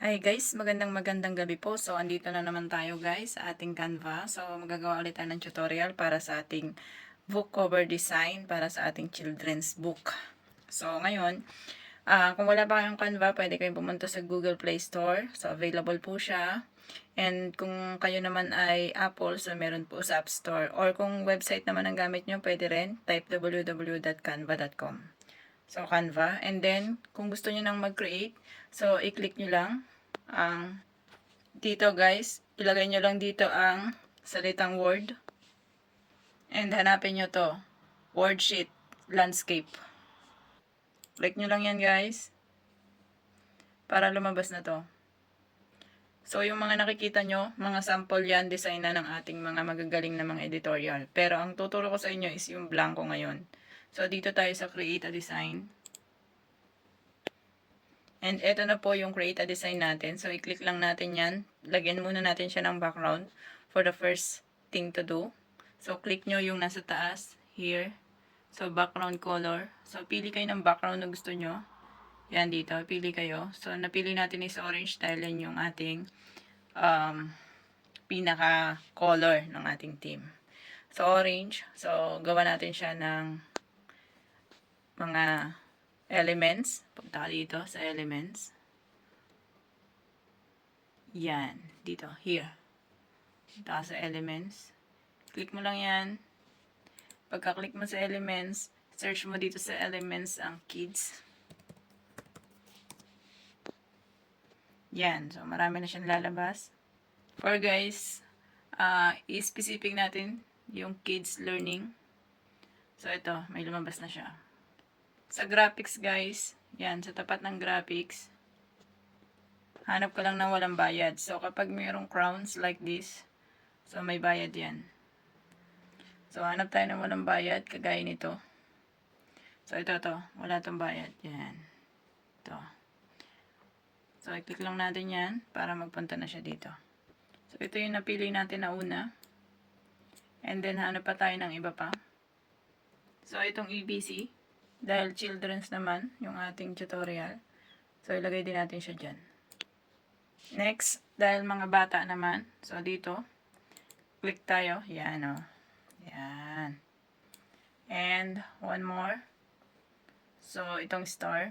Hi guys, magandang gabi po. So, andito na naman tayo guys sa ating Canva. So, magagawa ulit tayo ng tutorial para sa ating book cover design para sa ating children's book. So, ngayon, kung wala pa kayong Canva, pwede kayong pumunta sa Google Play Store. So, available po siya. And kung kayo naman ay Apple, so meron po sa App Store. Or kung website naman ang gamit nyo, pwede rin. Type www.canva.com. So, Canva. And then, kung gusto nyo nang mag-create, so, i-click nyo lang ang dito guys. Ilagay nyo lang dito ang salitang word. And hanapin nyo to. Wordsheet landscape. Click nyo lang yan guys. Para lumabas na to. So, yung mga nakikita nyo, mga sample yan, design na ng ating mga magagaling na mga editorial. Pero ang tuturo ko sa inyo is yung blanco ngayon. So, dito tayo sa create a design. And eto na po yung create a design natin. So, i-click lang natin yan. Lagyan muna natin siya ng background for the first thing to do. So, click nyo yung nasa taas, here. So, background color. So, pili kayo ng background na gusto nyo. Yan dito, pili kayo. So, napili natin is orange dahil yan yung ating pinaka-color ng ating team. So, orange. So, gawa natin siya ng mga elements. Punta ka dito sa elements. Yan. Dito. Here. Punta ka sa elements. Click mo lang yan. Pagka-click mo sa elements, search mo dito sa elements ang kids. Yan. So, marami na siyang lalabas. For guys, i-specific natin yung kids learning. So, ito. May lumabas na siya. Sa graphics guys, yan. Sa tapat ng graphics, hanap ka lang ng walang bayad. So, kapag mayroong crowns like this, so may bayad yan. So, hanap tayo ng walang bayad, kagaya nito. So, ito. Wala tong bayad. Yan. Ito. So, i-click lang natin yan para magpunta na siya dito. So, ito yung napili natin na una. And then, hanap pa tayo ng iba pa. So, itong ABC. Dahil children's naman, yung ating tutorial. So, ilagay din natin siya dyan. Next, dahil mga bata naman. So, dito. Click tayo. Yan, o. Yan. And, one more. So, itong star.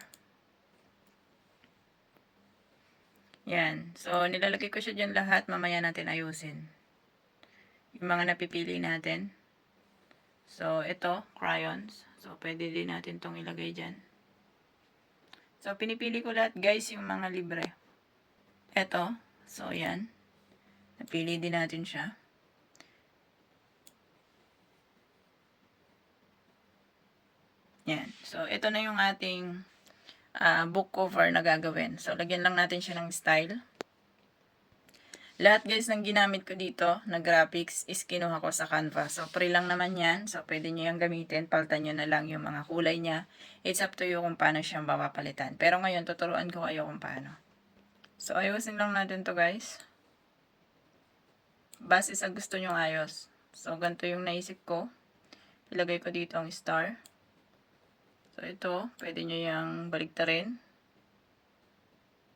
Yan. So, nilalagay ko siya dyan lahat. Mamaya natin ayusin. Yung mga napipili natin. So, ito, crayons. So, pwede din natin itong ilagay dyan. So, pinipili ko lahat guys yung mga libre. Ito. So, yan. Napili din natin siya. Yan. So, ito na yung ating book cover na gagawin. So, lagyan lang natin siya ng style. Lahat guys ng ginamit ko dito na graphics is kinuha ko sa Canva. So, free lang naman yan. So, pwede nyo yung gamitin. Paltan nyo na lang yung mga kulay niya. It's up to you kung paano siyang mapapalitan. Pero ngayon, tuturuan ko kayo kung paano. So, ayusin lang natin to guys. Base sa gusto nyo ayos. So, ganito yung naisip ko. Ilagay ko dito ang star. So, ito, pwede nyo yung baliktarin.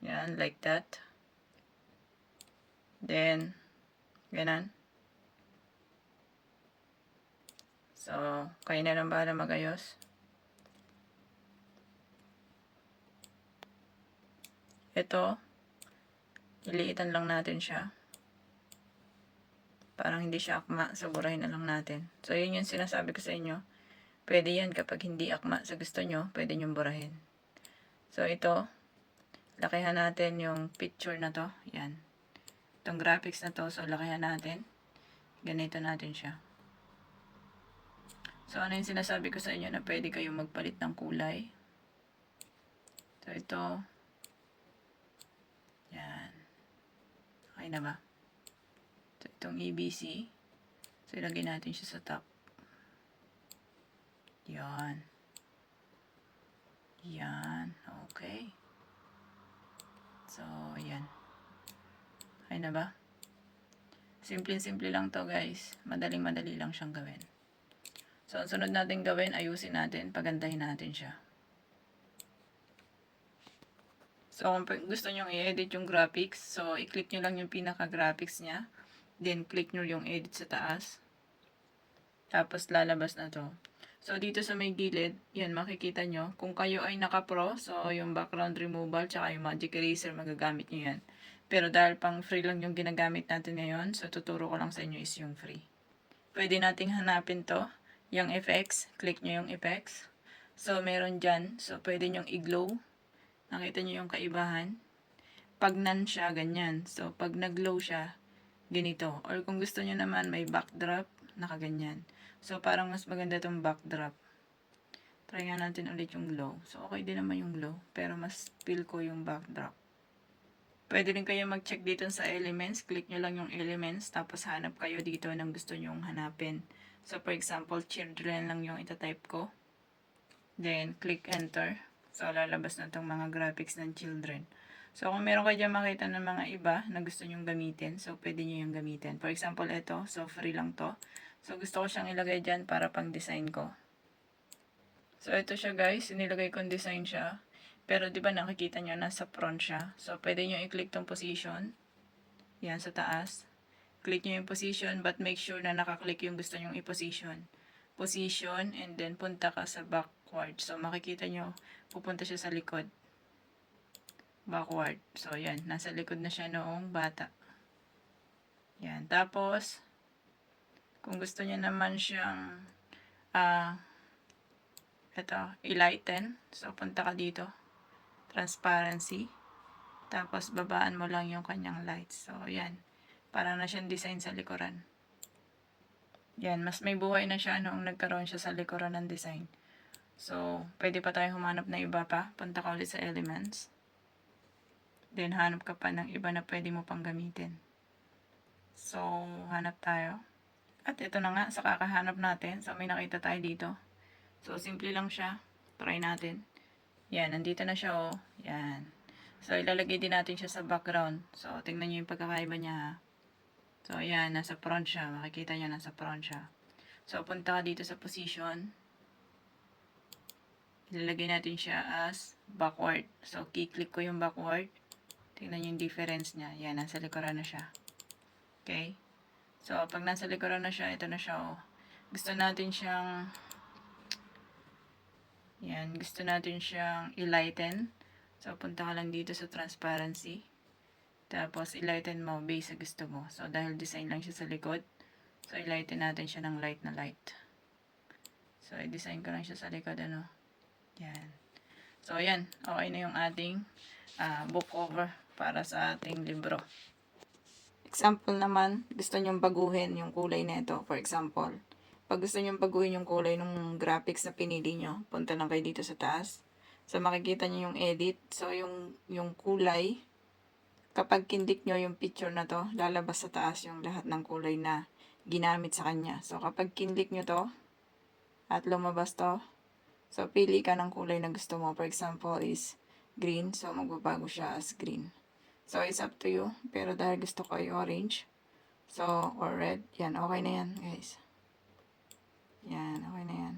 Yan, like that. Then, ganan. So, kayo na lang bahala magayos. Ito, iliitan lang natin siya. Parang hindi siya akma, so burahin na lang natin. So, yun yung sinasabi ko sa inyo. Pwede yan kapag hindi akma sa gusto nyo, pwede nyo burahin. So, ito, lakihan natin yung picture na to. Yan. Itong graphics na to, so lakihan natin. Ganito natin siya. So, ano yung sinasabi ko sa inyo na pwede kayong magpalit ng kulay. So, ito. Yan. Okay na ba? So, itong ABC. So, ilagay natin siya sa top. Yan. Yan. Okay. So, yan. Okay na ba? Simple-simple lang to guys. Madaling-madali lang siyang gawin. So, ang sunod natin gawin, ayusin natin, pagandahin natin siya. So, kung gusto nyo i-edit yung graphics, so, i-click nyo lang yung pinaka-graphics niya. Then, click nyo yung edit sa taas. Tapos, lalabas na to. So, dito sa may gilid, yan, makikita nyo. Kung kayo ay naka-pro, so, yung background removal, tsaka yung magic eraser, magagamit nyo yan. Pero dahil pang free lang yung ginagamit natin ngayon, so, tuturo ko lang sa inyo is yung free. Pwede nating hanapin to, yung effects. Click nyo yung effects. So, meron dyan. So, pwede nyong i-glow. Nakita nyo yung kaibahan. Pag none siya, ganyan. So, pag nag-glow siya, ganito. Or kung gusto nyo naman, may backdrop, nakaganyan. So, parang mas maganda tong backdrop. Try nga natin ulit yung glow. So, okay din naman yung glow. Pero mas feel ko yung backdrop. Pwede rin kayo mag-check dito sa elements. Click nyo lang yung elements. Tapos, hanap kayo dito ng gusto nyong hanapin. So, for example, children lang yung itatype ko. Then, click enter. So, lalabas na itong mga graphics ng children. So, kung meron kayo dyan makita ng mga iba na gusto nyong gamitin, so, pwede nyo yung gamitin. For example, ito. So, free lang to. So, gusto ko siyang ilagay dyan para pang design ko. So, ito siya guys. Inilagay kong design siya. Pero, di ba nakikita nyo, nasa front siya. So, pwede nyo i-click tong position. Yan, sa taas. Click nyo yung position, but make sure na nakaklik yung gusto nyong i-position. Position, and then punta ka sa backward. So, makikita nyo, pupunta siya sa likod. Backward. So, yan. Nasa likod na siya noong bata. Yan. Tapos, kung gusto niya naman siyang, i-lighten. So, punta ka dito. Transparency. Tapos, babaan mo lang yung kanyang lights. So, yan. Para na siyang design sa likuran. Yan, mas may buhay na siya noong nagkaroon siya sa likuran ng design. So, pwede pa tayo humanap na iba pa. Punta ka ulit sa elements. Then, hanap ka pa ng iba na pwede mo pang gamitin. So, hanap tayo. At ito na nga, sa kakahanap natin. So, may nakita tayo dito. So, simple lang siya. Try natin. Yan, nandito na siya, oh. Yan. So, ilalagay din natin siya sa background. So, tingnan nyo yung pagkakaiba niya, ha. So, ayan, nasa front siya. Makikita nyo, nasa front siya. So, punta ka dito sa position. Ilalagay natin siya as backward. So, key-click ko yung backward. Tingnan nyo yung difference niya. Yan, nasa likuran na siya. Okay? So, pag nasa likuran na siya, ito na siya, oh. Gusto natin siyang i-lighten. So, punta ka lang dito sa transparency. Tapos, i-lighten mo based sa gusto mo. So, dahil design lang siya sa likod, so, i-lighten natin siya ng light na light. So, i-design ko lang siya sa likod, ano. Yan. So, ayan. Okay na yung ating book cover para sa ating libro. Example naman, gusto nyong baguhin yung kulay nito. For example, pag gusto nyong baguhin yung kulay ng graphics na pinili nyo, punta lang kayo dito sa taas. So, makikita nyo yung edit. So, yung kulay, kapag kindik nyo yung picture na to, lalabas sa taas yung lahat ng kulay na ginamit sa kanya. So, kapag kindik nyo to, at lumabas to, so, pili ka ng kulay na gusto mo. For example, is green. So, magbabago siya as green. So, it's up to you. Pero dahil gusto ko ay orange, so, or red, yan, okay na yan, guys. Yan, okay na yan.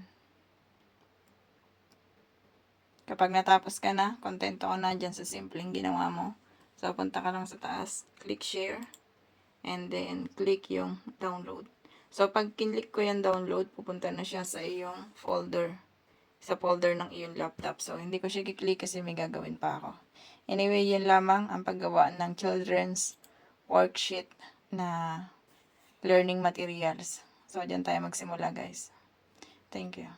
Kapag natapos ka na, kontento ka na dyan sa simpleng ginawa mo. So, punta ka lang sa taas, click share, and then click yung download. So, pag kinlik ko yung download, pupunta na siya sa iyong folder. Sa folder ng iyong laptop. So, hindi ko siya kiklik kasi may gagawin pa ako. Anyway, yan lamang ang paggawa ng children's worksheet na learning materials. So, dyan tayo magsimula, guys. Thank you.